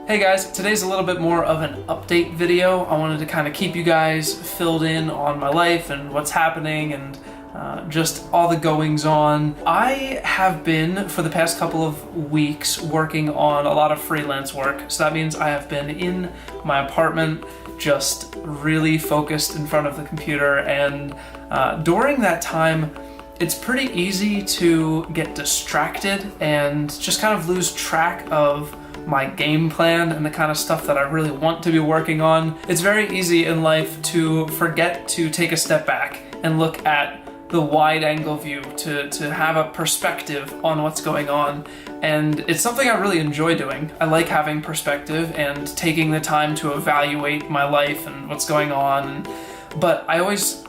Hey guys, today's a little bit more of an update video. I wanted to kind of keep you guys filled in on my life and what's happening and just all the goings on. I have been, for the past couple of weeks, working on a lot of freelance work. So that means I have been in my apartment, just really focused in front of the computer. And during that time, it's pretty easy to get distracted and just kind of lose track of my game plan and the kind of stuff that I really want to be working on. It's very easy in life to forget to take a step back and look at the wide angle view, to have a perspective on what's going on. And it's something I really enjoy doing. I like having perspective and taking the time to evaluate my life and what's going on. But I always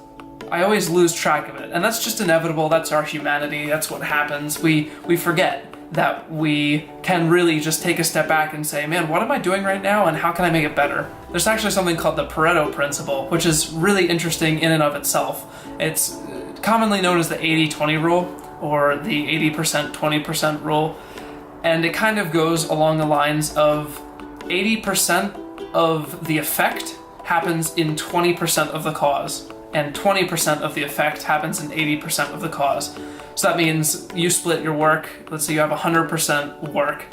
lose track of it. And that's just inevitable. That's our humanity. That's what happens. We forget that we can really just take a step back and say, man, what am I doing right now and how can I make it better? There's actually something called the Pareto principle, which is really interesting in and of itself. It's commonly known as the 80-20 rule, or the 80% 20% rule. And it kind of goes along the lines of 80% of the effect happens in 20% of the cause, and 20% of the effect happens in 80% of the cause. So that means you split your work, let's say you have 100% work.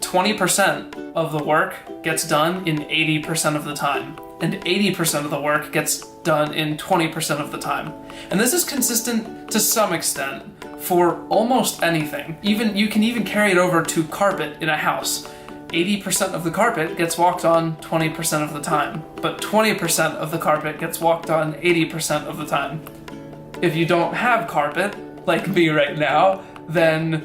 20% of the work gets done in 80% of the time, and 80% of the work gets done in 20% of the time. And this is consistent to some extent for almost anything. You can even carry it over to carpet in a house. 80% of the carpet gets walked on 20% of the time, but 20% of the carpet gets walked on 80% of the time. If you don't have carpet, like me right now, then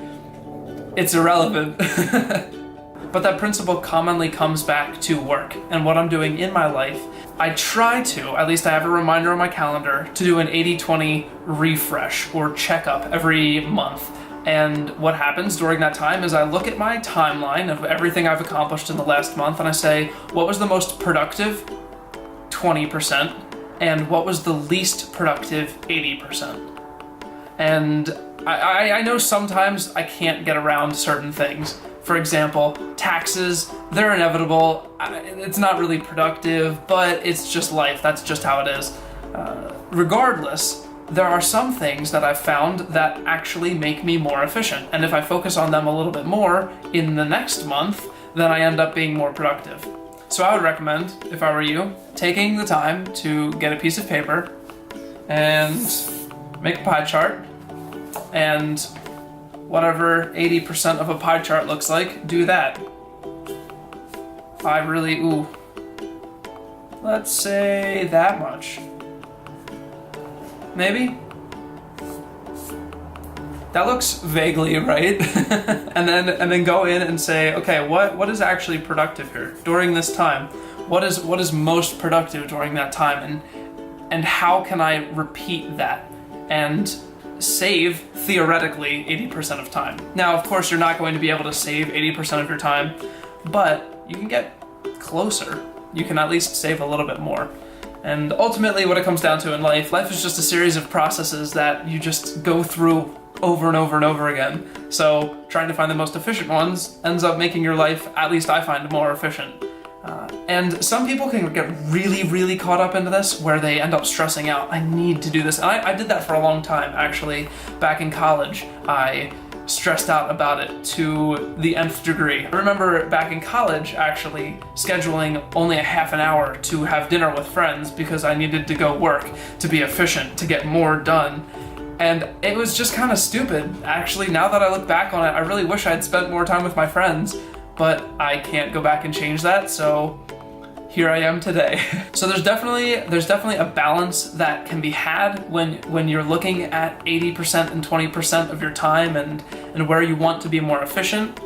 it's irrelevant. But that principle commonly comes back to work and what I'm doing in my life. I try to, at least I have a reminder on my calendar, to do an 80-20 refresh or checkup every month. And what happens during that time is I look at my timeline of everything I've accomplished in the last month and I say, what was the most productive? 20%. And what was the least productive? 80%. And I know sometimes I can't get around certain things. For example, taxes, they're inevitable. It's not really productive, but it's just life. That's just how it is. Regardless, there are some things that I've found that actually make me more efficient. And if I focus on them a little bit more in the next month, then I end up being more productive. So I would recommend, if I were you, taking the time to get a piece of paper and make a pie chart, and whatever 80% of a pie chart looks like, do that. Let's say that much. Maybe? That looks vaguely right. and then go in and say, okay, what is actually productive here during this time? What is most productive during that time, and how can I repeat that and save theoretically 80% of time? Now, of course, you're not going to be able to save 80% of your time, but you can get closer. You can at least save a little bit more. And ultimately, what it comes down to in life is just a series of processes that you just go through over and over and over again. So trying to find the most efficient ones ends up making your life, at least I find, more efficient. And some people can get really, really caught up into this where they end up stressing out. I need to do this. And I did that for a long time, actually. Back in college, I stressed out about it to the nth degree. I remember back in college actually scheduling only a half an hour to have dinner with friends because I needed to go work to be efficient, to get more done. And it was just kind of stupid. Actually, now that I look back on it, I really wish I had spent more time with my friends, but I can't go back and change that, so here I am today. So there's definitely a balance that can be had when you're looking at 80% and 20% of your time and where you want to be more efficient.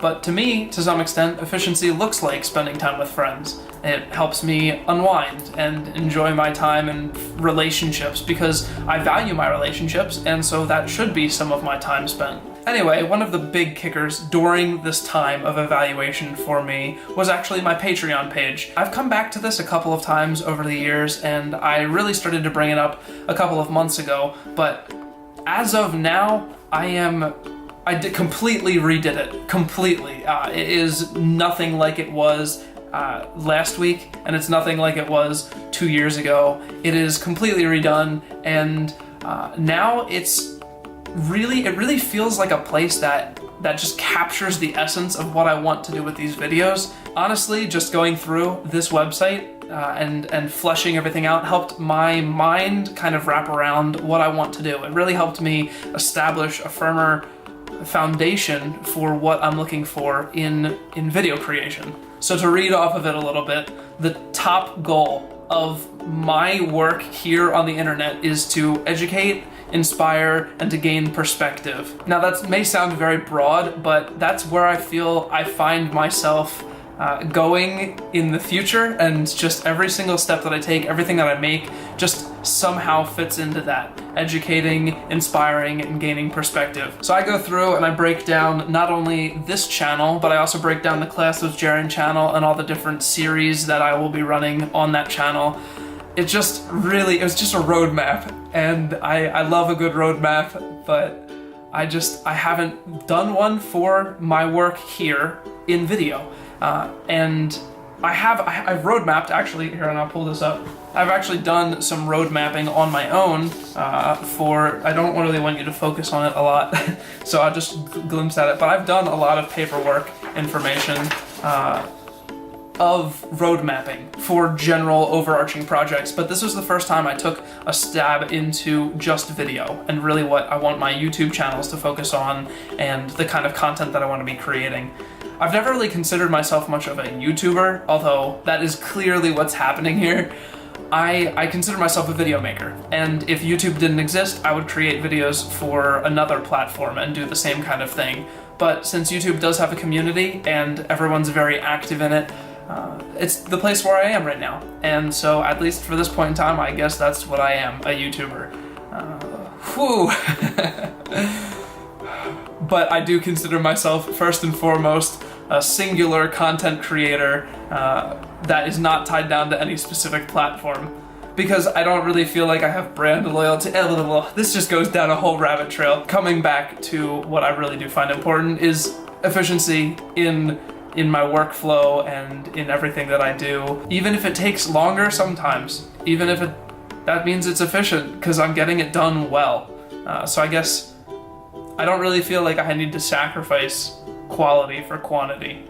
But to me, to some extent, efficiency looks like spending time with friends. It helps me unwind and enjoy my time and relationships because I value my relationships, and so that should be some of my time spent. Anyway, one of the big kickers during this time of evaluation for me was actually my Patreon page. I've come back to this a couple of times over the years, and I really started to bring it up a couple of months ago, but as of now, I am completely redid it, completely. It is nothing like it was last week, and it's nothing like it was 2 years ago. It is completely redone, and now it really feels like a place that just captures the essence of what I want to do with these videos. Honestly, just going through this website and fleshing everything out helped my mind kind of wrap around what I want to do. It really helped me establish a firmer foundation for what I'm looking for in video creation. So to read off of it a little bit, the top goal of my work here on the internet is to educate, inspire, and to gain perspective. Now that may sound very broad, but that's where I feel I find myself going in the future, and just every single step that I take, everything that I make, just somehow fits into that. Educating, inspiring, and gaining perspective. So I go through and I break down not only this channel, but I also break down the Class with Jaren channel and all the different series that I will be running on that channel. It was just a roadmap, and I love a good roadmap, but I haven't done one for my work here in video. And I've road mapped, actually, here, and I'll pull this up. I've actually done some road mapping on my own I don't really want you to focus on it a lot, so I'll just glimpse at it, but I've done a lot of paperwork information of road mapping for general overarching projects, but this was the first time I took a stab into just video and really what I want my YouTube channels to focus on and the kind of content that I want to be creating. I've never really considered myself much of a YouTuber, although that is clearly what's happening here. I consider myself a video maker, and if YouTube didn't exist, I would create videos for another platform and do the same kind of thing. But since YouTube does have a community and everyone's very active in it, it's the place where I am right now. And so, at least for this point in time, I guess that's what I am, a YouTuber. But I do consider myself, first and foremost, a singular content creator that is not tied down to any specific platform. Because I don't really feel like I have brand loyalty. This just goes down a whole rabbit trail. Coming back to what I really do find important is efficiency in my workflow and in everything that I do. Even if it takes longer sometimes, even if that means it's efficient, because I'm getting it done well. So I guess I don't really feel like I need to sacrifice quality for quantity.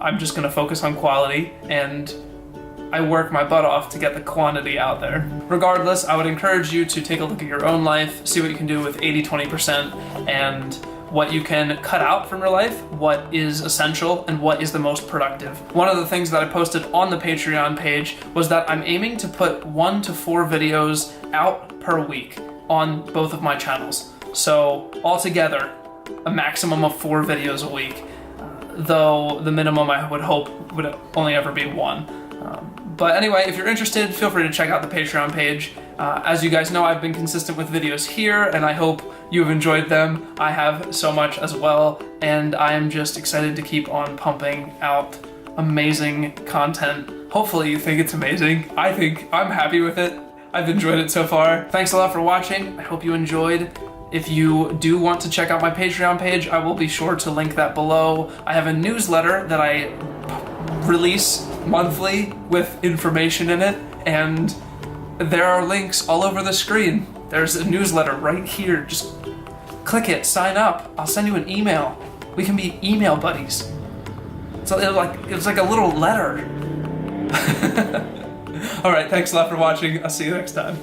I'm just gonna focus on quality, and I work my butt off to get the quantity out there. Regardless, I would encourage you to take a look at your own life, see what you can do with 80-20%, and what you can cut out from your life, what is essential, and what is the most productive. One of the things that I posted on the Patreon page was that I'm aiming to put 1 to 4 videos out per week on both of my channels. So altogether, a maximum of 4 videos a week, though the minimum I would hope would only ever be 1. But anyway, if you're interested, feel free to check out the Patreon page. As you guys know, I've been consistent with videos here, and I hope you've enjoyed them. I have so much as well, and I am just excited to keep on pumping out amazing content. Hopefully you think it's amazing. I think I'm happy with it. I've enjoyed it so far. Thanks a lot for watching. I hope you enjoyed. If you do want to check out my Patreon page, I will be sure to link that below. I have a newsletter that I release monthly with information in it, and there are links all over the screen. There's a newsletter right here. Just click it, sign up. I'll send you an email. We can be email buddies. So it's like a little letter. All right, thanks a lot for watching. I'll see you next time.